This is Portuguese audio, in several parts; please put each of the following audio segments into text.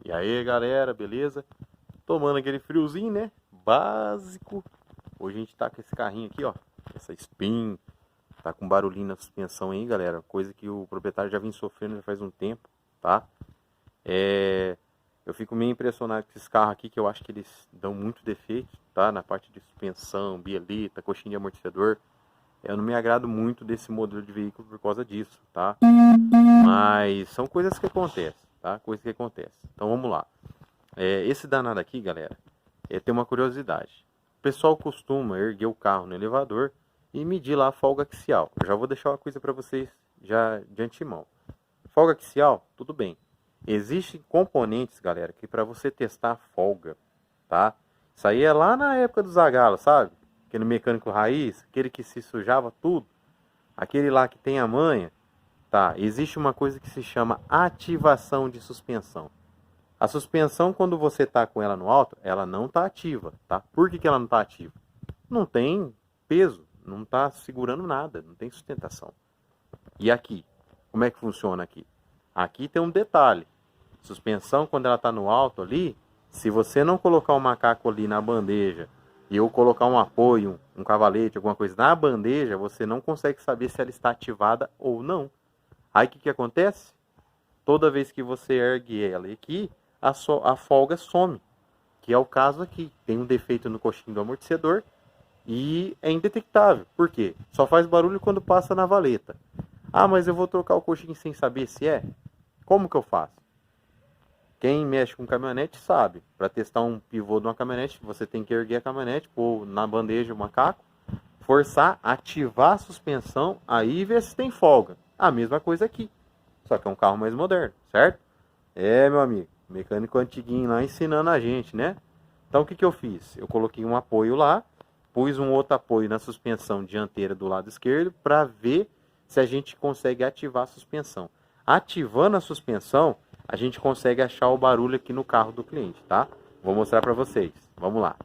E aí galera, beleza? Tomando aquele friozinho, né? Básico. Hoje a gente tá com esse carrinho aqui, ó. Essa Spin. Tá com barulhinho na suspensão aí, galera. Coisa que o proprietário já vem sofrendo já faz um tempo, tá? Eu fico meio impressionado com esses carros aqui, que eu acho que eles dão muito defeito, tá? Na parte de suspensão, bielita, coxinha de amortecedor. Eu não me agrado muito desse modelo de veículo por causa disso, tá? Mas são coisas que acontecem, tá? Coisas que acontecem. Então vamos lá. Esse danado aqui, galera, tem uma curiosidade. O pessoal costuma erguer o carro no elevador e medir lá a folga axial. Eu já vou deixar uma coisa para vocês já de antemão. Folga axial, tudo bem. Existem componentes, galera, que para você testar a folga, tá? Isso aí é lá na época do Zagalo, sabe? Aquele mecânico raiz, aquele que se sujava tudo. Aquele lá que tem a manha. Tá, existe uma coisa que se chama ativação de suspensão. A suspensão, quando você está com ela no alto, ela não está ativa, tá? Por que ela não está ativa? Não tem peso, não está segurando nada, não tem sustentação. E aqui, como é que funciona aqui? Aqui tem um detalhe. Suspensão, quando ela está no alto ali, se você não colocar o macaco ali na bandeja e eu colocar um apoio, um cavalete, alguma coisa na bandeja, você não consegue saber se ela está ativada ou não. Aí o que acontece? Toda vez que você ergue ela aqui, a folga some. Que é o caso aqui. Tem um defeito no coxinho do amortecedor e é indetectável. Por quê? Só faz barulho quando passa na valeta. Ah, mas eu vou trocar o coxinho sem saber se é? Como que eu faço? Quem mexe com caminhonete sabe. Para testar um pivô de uma caminhonete, você tem que erguer a caminhonete, pôr na bandeja o macaco, forçar, ativar a suspensão, aí ver se tem folga. A mesma coisa aqui. Só que é um carro mais moderno, certo? Meu amigo. Mecânico antiguinho lá ensinando a gente, né? Então o que eu fiz? Eu coloquei um apoio lá. Pus um outro apoio na suspensão dianteira do lado esquerdo. Para ver se a gente consegue ativar a suspensão. Ativando a suspensão, a gente consegue achar o barulho aqui no carro do cliente, tá? Vou mostrar para vocês. Vamos lá.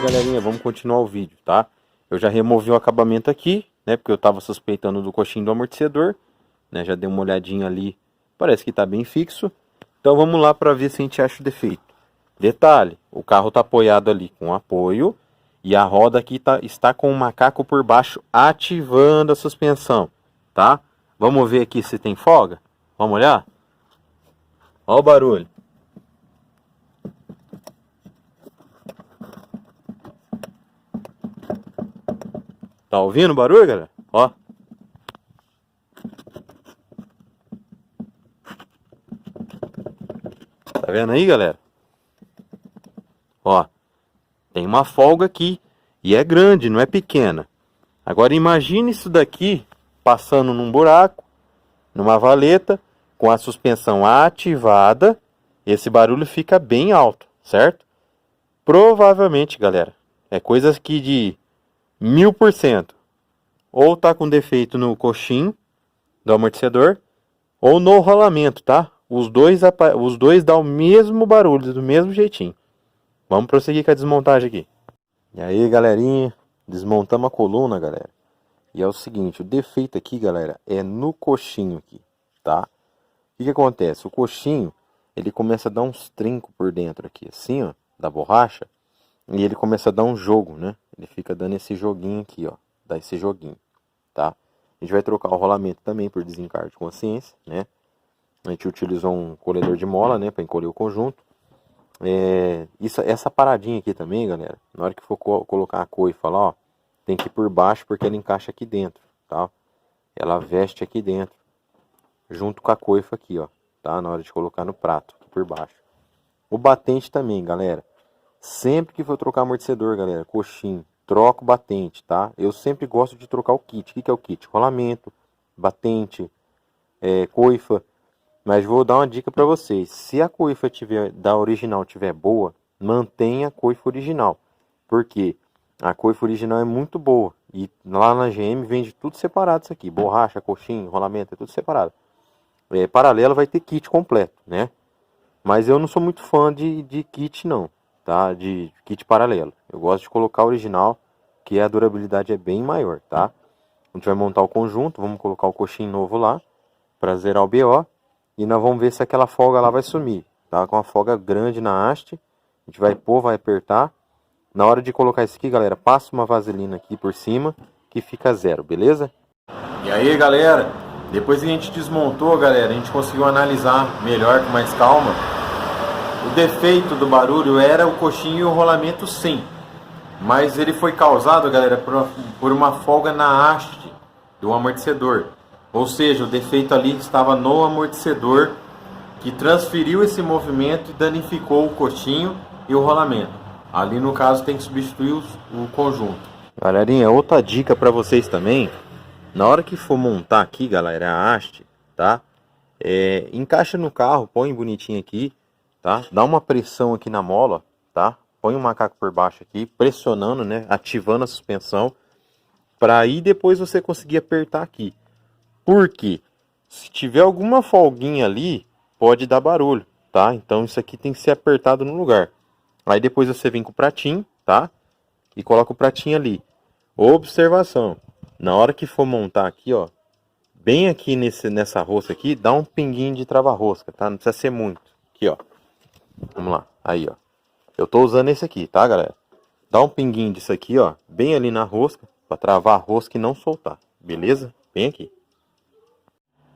Galerinha, vamos continuar o vídeo, tá? Eu já removi o acabamento aqui, né? Porque eu tava suspeitando do coxinho do amortecedor, né? Já dei uma olhadinha ali, parece que tá bem fixo. Então vamos lá para ver se a gente acha o defeito. Detalhe, o carro tá apoiado ali com apoio e a roda aqui está com o macaco por baixo ativando a suspensão, tá? Vamos ver aqui se tem folga? Vamos olhar? Olha o barulho. Tá ouvindo o barulho, galera? Ó. Tá vendo aí, galera? Ó. Tem uma folga aqui. E é grande, não é pequena. Agora imagine isso daqui passando num buraco, numa valeta, com a suspensão ativada. Esse barulho fica bem alto, certo? Provavelmente, galera, é coisa aqui de 1000%. Ou tá com defeito no coxinho do amortecedor, ou no rolamento, tá? Os dois dão o mesmo barulho, do mesmo jeitinho. Vamos prosseguir com a desmontagem aqui. E aí, galerinha, desmontamos a coluna, galera. E é o seguinte, o defeito aqui, galera, é no coxinho aqui, tá? O que acontece? O coxinho, ele começa a dar uns trincos por dentro aqui, assim, ó, da borracha. E ele começa a dar um jogo, né? Ele fica dando esse joguinho aqui, ó. Dá esse joguinho, tá? A gente vai trocar o rolamento também por desencargo de consciência, né? A gente utilizou um colhedor de mola, né? Para encolher o conjunto. Essa paradinha aqui também, galera. Na hora que for colocar a coifa lá, ó. Tem que ir por baixo porque ela encaixa aqui dentro, tá? Ela veste aqui dentro. Junto com a coifa aqui, ó. Tá? Na hora de colocar no prato, aqui por baixo. O batente também, galera. Sempre que for trocar amortecedor, galera, coxinho, troca o batente, tá? Eu sempre gosto de trocar o kit. O que é o kit? Rolamento, batente, coifa. Mas vou dar uma dica para vocês. Se a coifa da original tiver boa, mantenha a coifa original. Por quê? A coifa original é muito boa. E lá na GM vende tudo separado isso aqui. Borracha, coxinha, rolamento, é tudo separado. Paralelo vai ter kit completo, né? Mas eu não sou muito fã de kit não, tá? De kit paralelo. Eu gosto de colocar o original, que a durabilidade é bem maior, tá? A gente vai montar o conjunto, vamos colocar o coxinho novo lá, para zerar o BO. E nós vamos ver se aquela folga lá vai sumir. Tá com uma folga grande na haste. A gente vai pôr, vai apertar. Na hora de colocar isso aqui, galera, passa uma vaselina aqui por cima, que fica zero, beleza? E aí, galera, depois que a gente desmontou, galera, a gente conseguiu analisar melhor, com mais calma. O defeito do barulho era o coxinho e o rolamento, sim. Mas ele foi causado, galera, por uma folga na haste do amortecedor. Ou seja, o defeito ali estava no amortecedor, que transferiu esse movimento e danificou o coxinho e o rolamento. Ali no caso tem que substituir o conjunto. Galerinha, outra dica para vocês também. Na hora que for montar aqui, galera, a haste, tá? Encaixa no carro, põe bonitinho aqui, tá? Dá uma pressão aqui na mola, tá? Põe o macaco por baixo aqui, pressionando, né? Ativando a suspensão, para aí depois você conseguir apertar aqui. Porque se tiver alguma folguinha ali, pode dar barulho, tá? Então isso aqui tem que ser apertado no lugar. Aí depois você vem com o pratinho, tá? E coloca o pratinho ali. Observação. Na hora que for montar aqui, ó, bem aqui nessa rosca aqui, dá um pinguinho de trava-rosca, tá? Não precisa ser muito. Aqui, ó. Vamos lá. Aí, ó. Eu tô usando esse aqui, tá, galera? Dá um pinguinho disso aqui, ó, bem ali na rosca, pra travar a rosca e não soltar. Beleza? Bem aqui.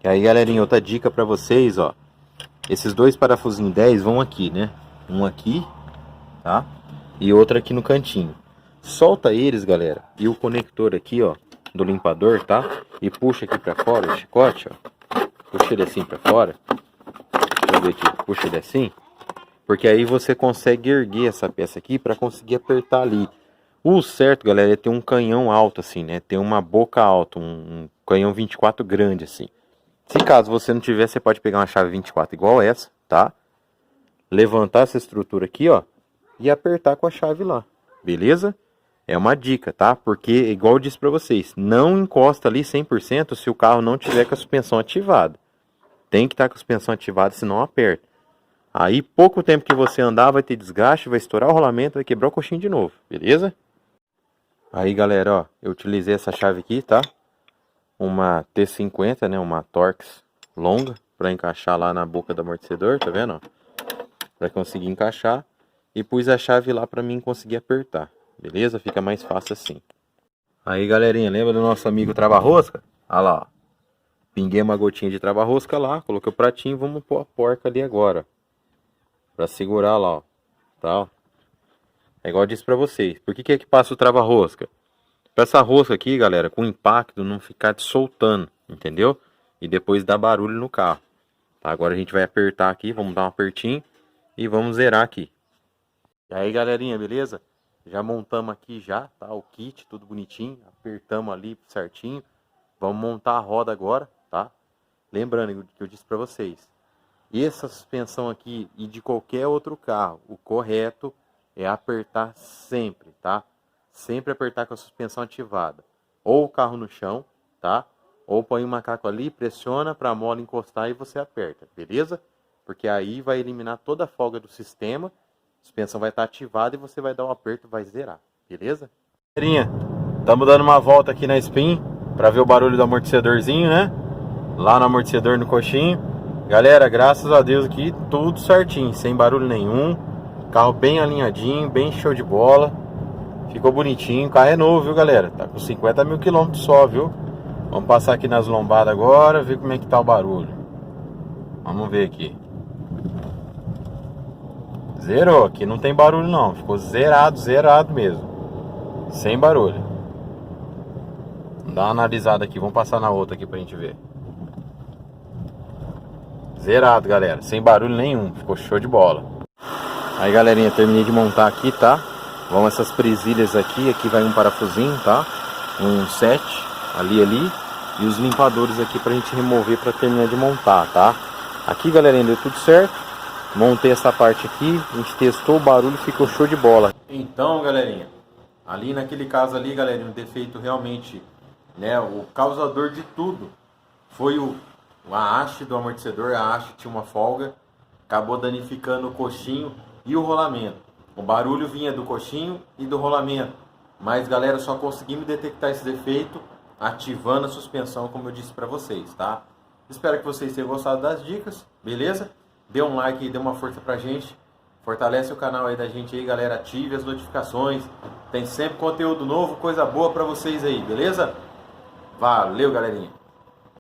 E aí, galerinha, outra dica pra vocês, ó. Esses dois parafusinhos 10 vão aqui, né? Um aqui, tá? E outro aqui no cantinho. Solta eles, galera. E o conector aqui, ó, do limpador, tá? E puxa aqui pra fora o chicote, ó. Puxa ele assim pra fora. Deixa eu ver aqui. Puxa ele assim. Porque aí você consegue erguer essa peça aqui pra conseguir apertar ali. O certo, galera, é ter um canhão alto assim, né? Ter uma boca alta, um canhão 24 grande assim. Se caso você não tiver, você pode pegar uma chave 24 igual essa, tá? Levantar essa estrutura aqui, ó, e apertar com a chave lá, beleza? É uma dica, tá? Porque, igual eu disse pra vocês, não encosta ali 100% se o carro não tiver com a suspensão ativada. Tem que estar com a suspensão ativada, senão aperta. Aí, pouco tempo que você andar, vai ter desgaste, vai estourar o rolamento, vai quebrar o coxinho de novo, beleza? Aí, galera, ó, eu utilizei essa chave aqui, tá? Uma T50, né, uma Torx longa, para encaixar lá na boca do amortecedor, tá vendo? Para conseguir encaixar, e pus a chave lá para mim conseguir apertar, beleza? Fica mais fácil assim. Aí, galerinha, lembra do nosso amigo trava-rosca? Olha lá, ó. Pinguei uma gotinha de trava-rosca lá, coloquei o pratinho, vamos pôr a porca ali agora, para segurar lá, ó, tá? É igual eu disse para vocês, por que é que passa o trava-rosca? Para essa rosca aqui, galera, com impacto não ficar te soltando, entendeu? E depois dá barulho no carro. Tá? Agora a gente vai apertar aqui, vamos dar um apertinho e vamos zerar aqui. E aí, galerinha, beleza? Já montamos aqui já, tá? O kit, tudo bonitinho, apertamos ali certinho. Vamos montar a roda agora, tá? Lembrando que eu disse para vocês, essa suspensão aqui e de qualquer outro carro, o correto é apertar sempre, tá? Sempre apertar com a suspensão ativada. Ou o carro no chão, tá? Ou põe o macaco ali, pressiona para a mola encostar e você aperta, beleza? Porque aí vai eliminar toda a folga do sistema, a suspensão vai estar ativada e você vai dar um aperto e vai zerar, beleza? Galerinha, estamos dando uma volta aqui na Spin para ver o barulho do amortecedorzinho, né? Lá no amortecedor no coxinho. Galera, graças a Deus aqui tudo certinho, sem barulho nenhum. Carro bem alinhadinho, bem show de bola. Ficou bonitinho, o carro é novo, viu, galera? Tá com 50 mil quilômetros só, viu? Vamos passar aqui nas lombadas agora, ver como é que tá o barulho. Vamos ver aqui. Zerou, aqui não tem barulho não. Ficou zerado, zerado mesmo. Sem barulho. Vamos dar uma analisada aqui, vamos passar na outra aqui pra gente ver. Zerado, galera, sem barulho nenhum. Ficou show de bola. Aí, galerinha, terminei de montar aqui, tá? vão essas presilhas aqui. Aqui vai um parafusinho, tá? Um set ali. E os limpadores aqui pra gente remover pra terminar de montar, tá? Aqui, galerinha, deu tudo certo. Montei essa parte aqui, a gente testou o barulho, ficou show de bola. Então, galerinha, ali naquele caso ali, galerinha, o defeito realmente, né, o causador de tudo foi a haste do amortecedor. A haste tinha uma folga, acabou danificando o coxinho e o rolamento. O barulho vinha do coxinho e do rolamento, mas, galera, só conseguimos detectar esse defeito ativando a suspensão, como eu disse para vocês, tá? Espero que vocês tenham gostado das dicas, beleza? Dê um like e dê uma força pra gente. Fortalece o canal aí da gente aí, galera. Ative as notificações. Tem sempre conteúdo novo, coisa boa pra vocês aí, beleza? Valeu, galerinha!